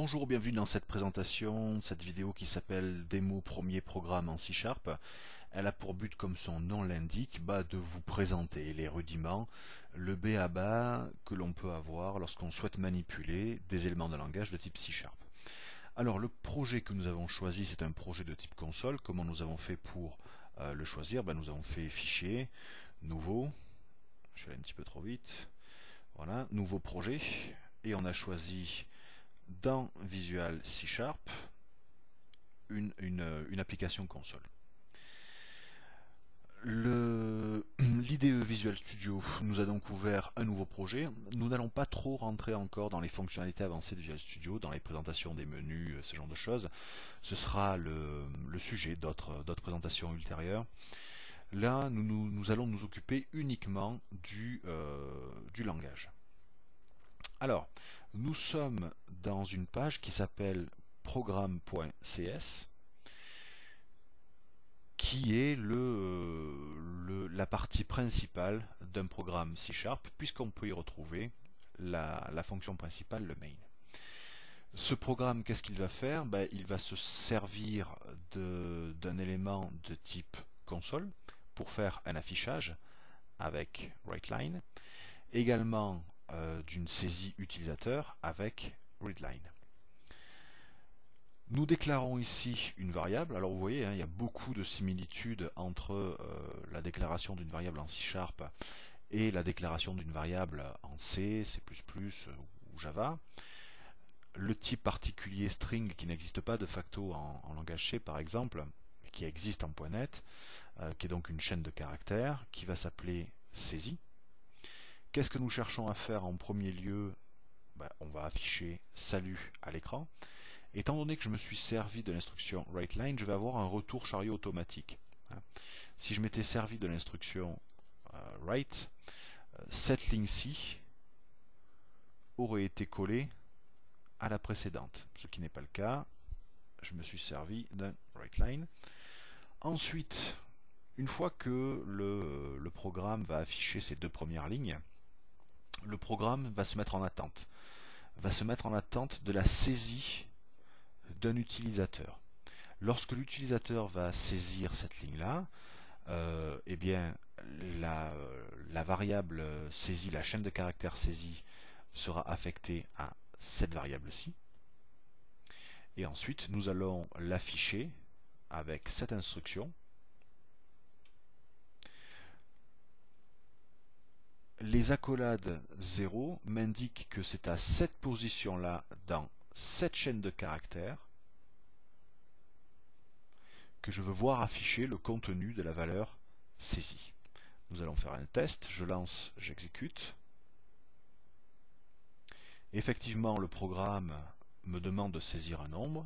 Bonjour, bienvenue dans cette présentation, cette vidéo qui s'appelle Démo premier programme en C#. Elle a pour but, comme son nom l'indique, de vous présenter les rudiments, le b.a.-ba que l'on peut avoir lorsqu'on souhaite manipuler des éléments de langage de type C#. Alors le projet que nous avons choisi, c'est un projet de type console. Comment nous avons fait pour le choisir? Nous avons fait Fichier, Nouveau, je vais aller un petit peu trop vite, voilà, Nouveau projet, et on a choisi dans Visual C# une application console. L'IDE Visual Studio nous a donc ouvert un nouveau projet. Nous n'allons pas trop rentrer encore dans les fonctionnalités avancées de Visual Studio, dans les présentations des menus, ce genre de choses. Ce sera le sujet d'autres présentations ultérieures. Là, nous allons nous occuper uniquement du langage. Alors, nous sommes dans une page qui s'appelle programme.cs, qui est la partie principale d'un programme C#, puisqu'on peut y retrouver la fonction principale, le main. Ce programme, qu'est-ce qu'il va faire? Il va se servir d'un élément de type console pour faire un affichage avec WriteLine, également d'une saisie utilisateur avec readLine. Nous déclarons ici une variable. Alors vous voyez, il y a beaucoup de similitudes entre la déclaration d'une variable en C# et la déclaration d'une variable en C, C++ ou Java. Le type particulier string qui n'existe pas de facto en langage C par exemple, qui existe en .NET, qui est donc une chaîne de caractères, qui va s'appeler saisie. Qu'est-ce que nous cherchons à faire en premier lieu? On va afficher salut à l'écran. Étant donné que je me suis servi de l'instruction WriteLine, je vais avoir un retour chariot automatique. Si je m'étais servi de l'instruction write, cette ligne-ci aurait été collée à la précédente, ce qui n'est pas le cas. Je me suis servi d'un WriteLine. Ensuite, une fois que le programme va afficher ces deux premières lignes, le programme va se mettre en attente. Va se mettre en attente de la saisie d'un utilisateur. Lorsque l'utilisateur va saisir cette ligne-là, la variable saisie, la chaîne de caractères saisie sera affectée à cette variable-ci. Et ensuite, nous allons l'afficher avec cette instruction. Les accolades 0 m'indiquent que c'est à cette position-là, dans cette chaîne de caractères, que je veux voir afficher le contenu de la valeur saisie. Nous allons faire un test, je lance, j'exécute. Effectivement, le programme me demande de saisir un nombre,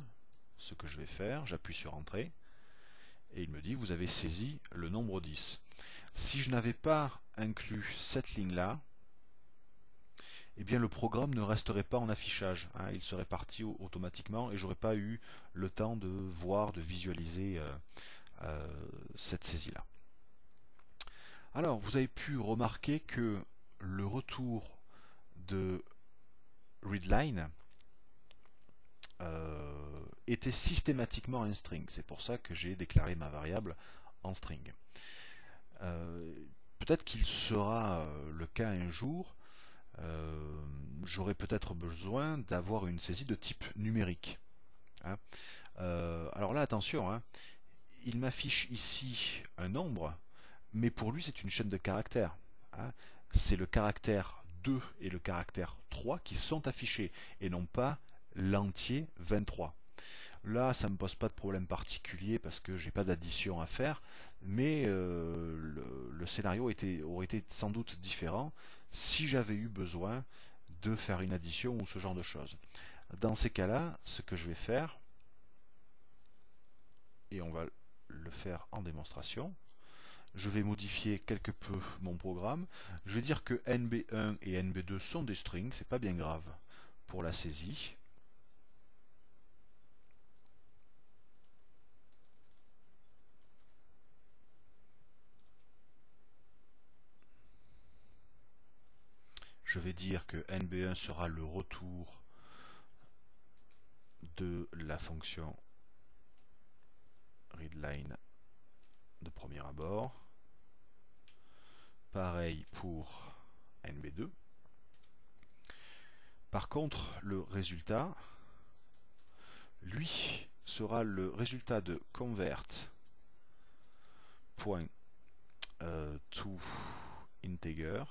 ce que je vais faire, j'appuie sur Entrée, et il me dit vous avez saisi le nombre 10. Si je n'avais pas inclus cette ligne-là, le programme ne resterait pas en affichage, il serait parti automatiquement et j'aurais pas eu le temps de voir, de visualiser cette saisie-là. Alors, vous avez pu remarquer que le retour de readLine était systématiquement un string. C'est pour ça que j'ai déclaré ma variable en string. Peut-être qu'il sera le cas un jour. J'aurai peut-être besoin d'avoir une saisie de type numérique. Alors là, attention, il m'affiche ici un nombre, mais pour lui, c'est une chaîne de caractères. C'est le caractère 2 et le caractère 3 qui sont affichés, et non pas l'entier 23. Là, ça ne me pose pas de problème particulier parce que j'ai pas d'addition à faire, mais le scénario aurait été sans doute différent si j'avais eu besoin de faire une addition ou ce genre de choses. Dans ces cas-là, ce que je vais faire, et on va le faire en démonstration, je vais modifier quelque peu mon programme. Je vais dire que NB1 et NB2 sont des strings, c'est pas bien grave pour la saisie. Je vais dire que NB1 sera le retour de la fonction readline de premier abord. Pareil pour NB2. Par contre, le résultat, lui, sera le résultat de convert.to integer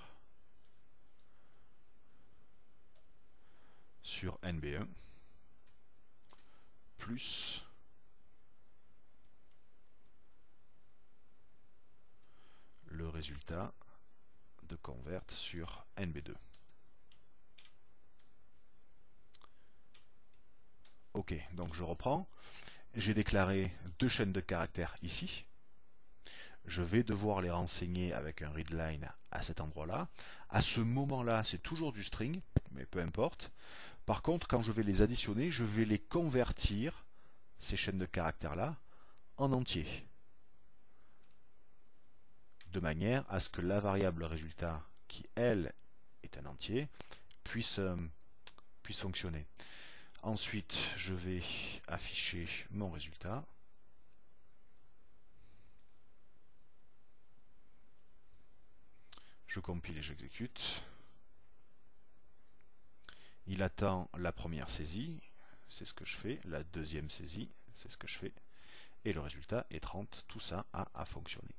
sur NB1 plus le résultat de convert sur NB2. Ok, donc je reprends. J'ai déclaré deux chaînes de caractères ici. Je vais devoir les renseigner avec un readline à cet endroit-là. À ce moment-là, c'est toujours du string, mais peu importe. Par contre, quand je vais les additionner, je vais les convertir, ces chaînes de caractères-là, en entier. De manière à ce que la variable résultat, qui elle est un entier, puisse fonctionner. Ensuite, je vais afficher mon résultat. Je compile et j'exécute. Il attend la première saisie, c'est ce que je fais. La deuxième saisie, c'est ce que je fais. Et le résultat est 30. Tout ça a fonctionné.